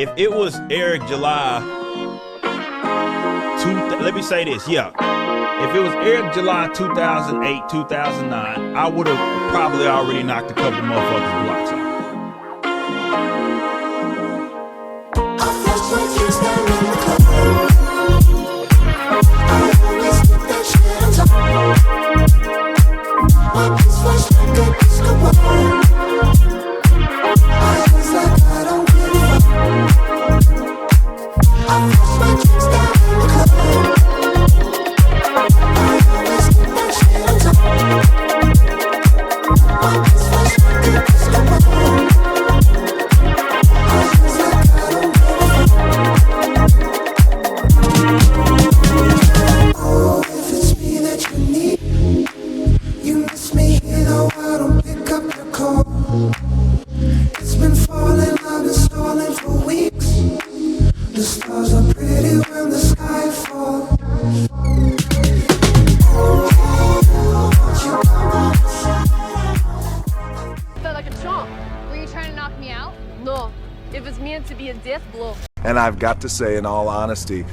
if it was aired July, let me say this, yeah. If it was aired July 2008, 2009, I would have probably already knocked a couple motherfuckers' blocks off. And I've got to say, in all honesty,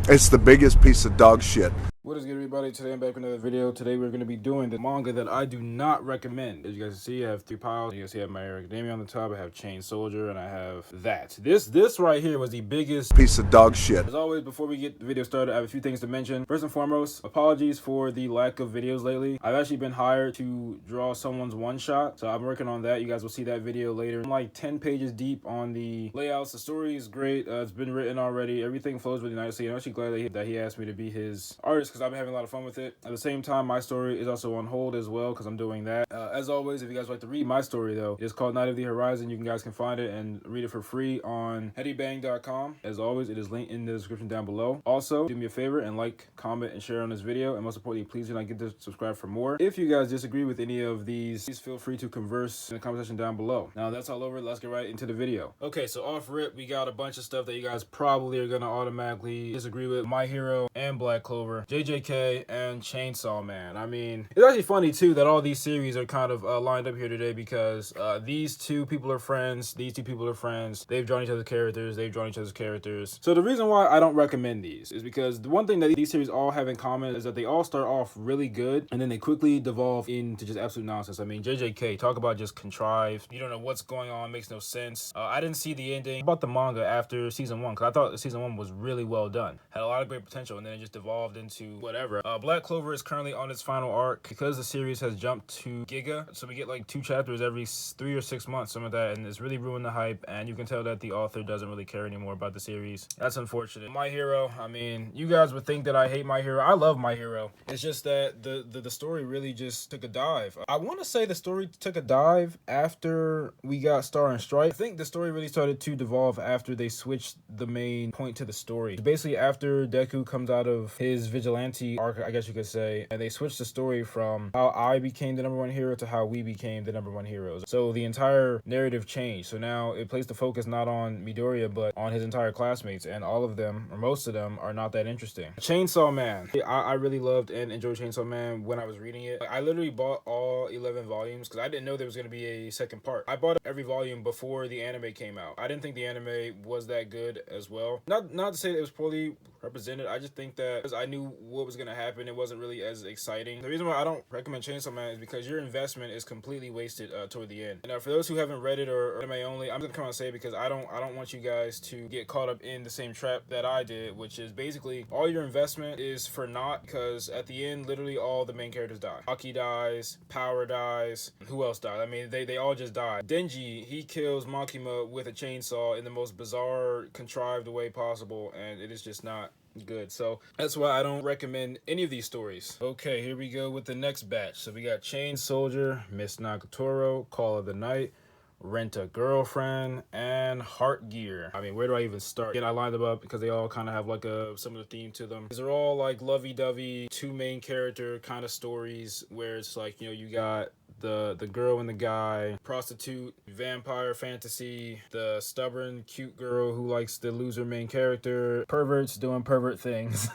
it's the biggest piece of dog shit. What is good, everybody? Today I'm back with another video. Today we're going to be doing the manga that I do not recommend. As you guys can see, I have 3 piles. You can see I have My Hero Academia on the top. I have Chain Soldier, and I have that. This right here was the biggest piece of dog shit. As always, before we get the video started, I have a few things to mention. First and foremost, apologies for the lack of videos lately. I've actually been hired to draw someone's one-shot, so I'm working on that. You guys will see that video later. I'm like 10 pages deep on the layouts. The story is great. It's been written already. Everything flows really nicely. I'm actually glad that he asked me to be his artist because I've been having a lot of fun with it. At the same time, my story is also on hold as well because I'm doing that. As always, if you guys would like to read my story though, it's called Night of the Horizon. You guys can find it and read it for free on headybang.com. As always, it is linked in the description down below. Also, do me a favor and like, comment, and share on this video. And most importantly, please do not get to subscribe for more. If you guys disagree with any of these, please feel free to converse in the comment section down below. Now that's all over. Let's get right into the video. Okay, so off rip, we got a bunch of stuff that you guys probably are gonna automatically disagree with. My Hero and Black Clover, JJK, and Chainsaw Man. I mean, it's actually funny too that all these series are kind of lined up here today because these two people are friends. These two people are friends. They've drawn each other's characters. They've drawn each other's characters. So the reason why I don't recommend these is because the one thing that these series all have in common is that they all start off really good and then they quickly devolve into just absolute nonsense. I mean, JJK, talk about just contrived. You don't know what's going on. Makes no sense. I didn't see the ending about the manga after season 1 because I thought season 1 was really well done. Had a lot of great potential and then it just devolved into whatever. Black Clover is currently on its final arc because the series has jumped to Giga, so we get like 2 chapters every 3 or 6 months, some of that, and it's really ruined the hype, and you can tell that the author doesn't really care anymore about the series. That's unfortunate. My Hero, I mean, you guys would think that I hate My Hero. I love My Hero. It's just that the story really just took a dive. I want to say the story took a dive after we got Star and Stripe. I think the story really started to devolve after they switched the main point to the story. Basically, after Deku comes out of his vigilante arc, I guess you could say, and they switched the story from how I became the #1 hero to how we became the #1 heroes. So the entire narrative changed. So now it placed the focus not on Midoriya, but on his entire classmates, and all of them, or most of them, are not that interesting. Chainsaw Man. I really loved and enjoyed Chainsaw Man when I was reading it. I literally bought all 11 volumes because I didn't know there was going to be a second part. I bought every volume before the anime came out. I didn't think the anime was that good as well. Not to say that it was poorly represented. I just think that because I knew what was going to happen, it wasn't really as exciting. The reason why I don't recommend Chainsaw Man is because your investment is completely wasted toward the end. Now, for those who haven't read it or anime only, I'm gonna come out and say it because I don't want you guys to get caught up in the same trap that I did, which is basically all your investment is for naught because at the end, literally all the main characters die. Aki dies, Power dies, who else died? I mean, they all just died. Denji, he kills Makima with a chainsaw in the most bizarre, contrived way possible, and it is just not good. So that's why I don't recommend any of these stories. Okay, here we go with the next batch. So we got Chain Soldier, Miss Nagatoro, Call of the Night, Rent a Girlfriend, and Heart Gear. I mean, where do I even start? Again, I lined them up because they all kind of have like a similar theme to them. These are all like lovey-dovey, 2 main character kind of stories where it's like, you know, you got the girl and the guy, prostitute, vampire fantasy, the stubborn cute girl who likes the loser main character, perverts doing pervert things.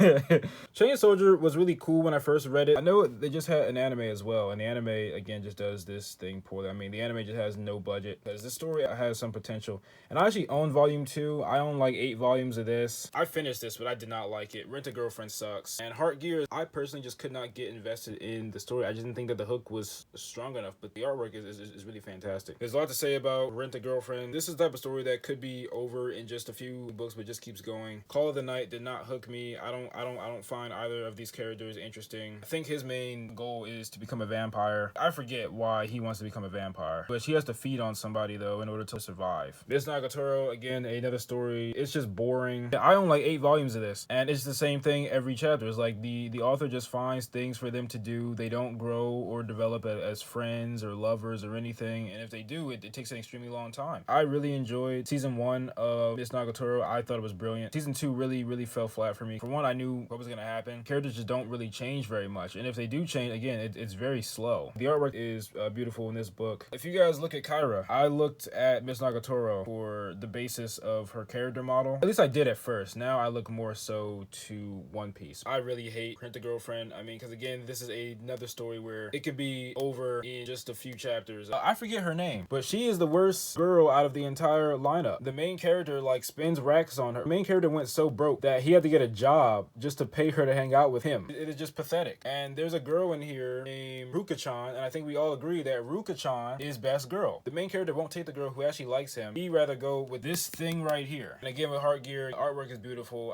Chain Soldier was really cool when I first read it. I know they just had an anime as well, and the anime again just does this thing poorly. I mean, the anime just has no budget, because this story has some potential. And I actually own volume 2. I own like 8 volumes of this. I finished this, but I did not like it. Rent a Girlfriend sucks. And Heart Gear, I personally just could not get invested in the story. I just didn't think that the hook was strong enough, but the artwork is really fantastic. There's a lot to say about Rent a Girlfriend. This is the type of story that could be over in just a few books, but just keeps going. Call of the Night did not hook me. I don't find either of these characters interesting. I think his main goal is to become a vampire. I forget why he wants to become a vampire, but she has to feed on somebody though in order to survive. This Nagatoro, again, another story. It's just boring. I own like 8 volumes of this, and it's the same thing every chapter. It's like the author just finds things for them to do. They don't grow or develop as friends or lovers or anything, and if they do, it takes an extremely long time. I really enjoyed season 1 of Miss Nagatoro. I thought it was brilliant. Season 2 really fell flat for me. For one, I knew what was gonna happen. Characters just don't really change very much, and if they do change, again, it's very slow. The artwork is beautiful in this book. If you guys look at Kyra, I looked at Miss Nagatoro for the basis of her character model. At least I did at first. Now I look more so to One Piece. I really hate Rent a Girlfriend. I mean, because again, this is another story where it could be over in just a few chapters. I forget her name, but she is the worst girl out of the entire lineup. The main character like spends racks on her. The main character went so broke that he had to get a job just to pay her to hang out with him. It is just pathetic. And there's a girl in here named Ruka-chan, and I think we all agree that Ruka-chan is best girl. The main character won't take the girl who actually likes him. He'd rather go with this thing right here. And again, with Heart Gear, the artwork is beautiful.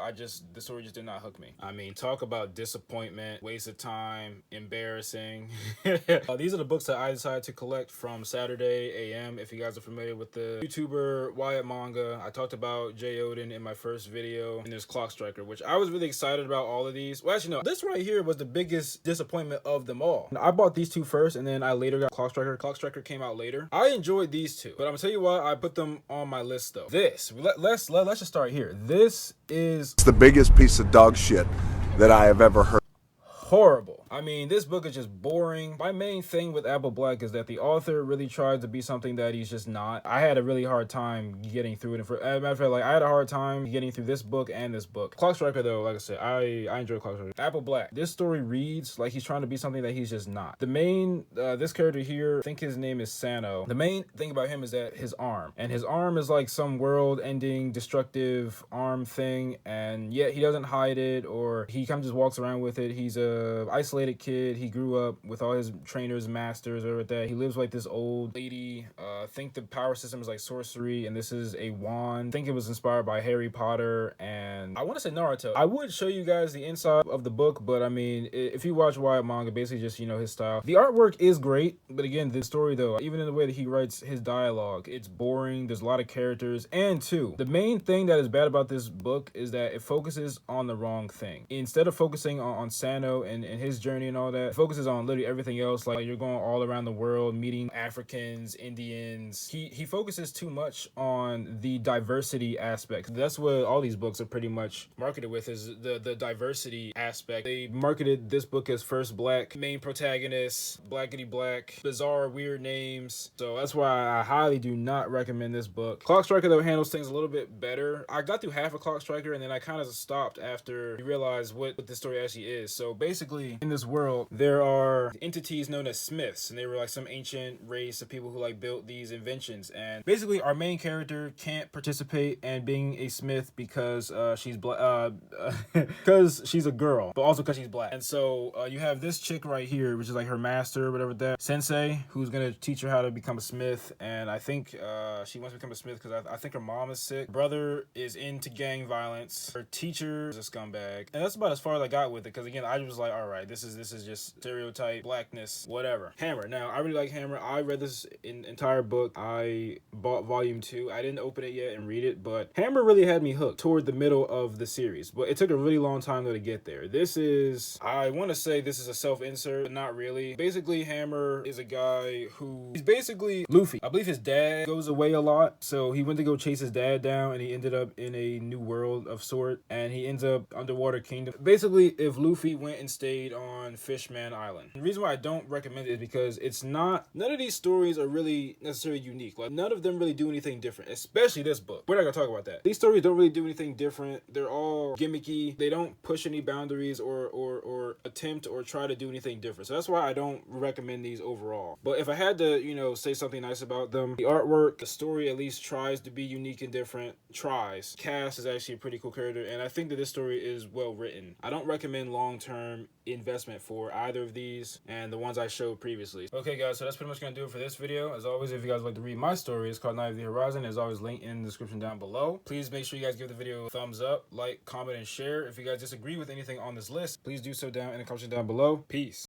The story just did not hook me. I mean, talk about disappointment, waste of time, embarrassing. These are the books that I decided to collect from Saturday AM. If you guys are familiar with the YouTuber Wyatt Manga, I talked about Jay Odin in my first video, and there's Clock Striker, which I was really excited about all of these. Well, actually, no, this right here was the biggest disappointment of them all. I bought these 2 first, and then I later got Clock Striker. Clock Striker came out later. I enjoyed these 2, but I'm gonna tell you why I put them on my list though. Let's just start here. This is It's the biggest piece of dog shit that I have ever heard. horrible. I mean, this book is just boring. My main thing with Apple Black is that the author really tried to be something that he's just not. I had a really hard time getting through it. As a matter of fact, like, I had a hard time getting through this book and this book. Clock Striker, though, like I said, I enjoy Clock Striker. Apple Black, this story reads like he's trying to be something that he's just not. The main, this character here, I think his name is Sano. The main thing about him is that his arm. And his arm is like some world-ending, destructive arm thing, and yet he doesn't hide it, or he kind of just walks around with it. He's a isolated kid. He grew up with all his trainers, masters, or with that. He lives like this old lady. I think the power system is like sorcery, and this is a wand. I think it was inspired by Harry Potter, and I want to say Naruto. I would show you guys the inside of the book, but I mean, if you watch Wyatt Manga, basically just, you know, his style. The artwork is great, but again, the story though, even in the way that he writes his dialogue, it's boring. There's a lot of characters, and the main thing that is bad about this book is that it focuses on the wrong thing. Instead of focusing on Sano and his journey and all that, it focuses on literally everything else. Like, you're going all around the world, meeting Africans, Indians. He focuses too much on the diversity aspect. That's what all these books are pretty much marketed with, is the diversity aspect. They marketed this book as first black, main protagonist, blackity black, bizarre, weird names. So that's why I highly do not recommend this book. Clock Striker, though, handles things a little bit better. I got through half of Clock Striker, and then I kind of stopped after you realize what this story actually is. So basically, in this world, there are entities known as Smiths, and they were like some ancient race of people who like built these inventions. And basically, our main character can't participate in being a Smith because she's black, because she's a girl, but also because she's black. And so you have this chick right here, which is like her master, or whatever that sensei, who's gonna teach her how to become a Smith. And I think she wants to become a Smith because I think her mom is sick. Brother is into gang violence. Her teacher is a scumbag, and that's about as far as I got with it. Because again, I was like, all right, this is just stereotype blackness, whatever. Hammer. Now, I really like Hammer. I read this entire book. I bought volume 2. I didn't open it yet and read it, but Hammer really had me hooked toward the middle of the series, but it took a really long time though to get there. This is, I want to say this is a self-insert, but not really. Basically, Hammer is a guy who, he's basically Luffy. I believe his dad goes away a lot, so he went to go chase his dad down, and he ended up in a new world of sort, and he ends up underwater kingdom. Basically, if Luffy went and stayed on Fishman Island. The reason why I don't recommend it is because it's not, none of these stories are really necessarily unique. Like, none of them really do anything different, especially this book. We're not gonna talk about that. These stories don't really do anything different. They're all gimmicky. They don't push any boundaries or attempt or try to do anything different. So that's why I don't recommend these overall. But if I had to, you know, say something nice about them, the artwork, the story at least tries to be unique and different. Tries. Cass is actually a pretty cool character, and I think that this story is well written. I don't recommend long-term investment for either of these and the ones I showed previously. Okay guys, so that's pretty much gonna do it for this video. As always, if you guys would like to read my story, it's called Night of the Horizon. There's always linked in the description down below. Please make sure you guys give the video a thumbs up, like, comment, and share. If you guys disagree with anything on this list, please do so down in the comment down below. Peace.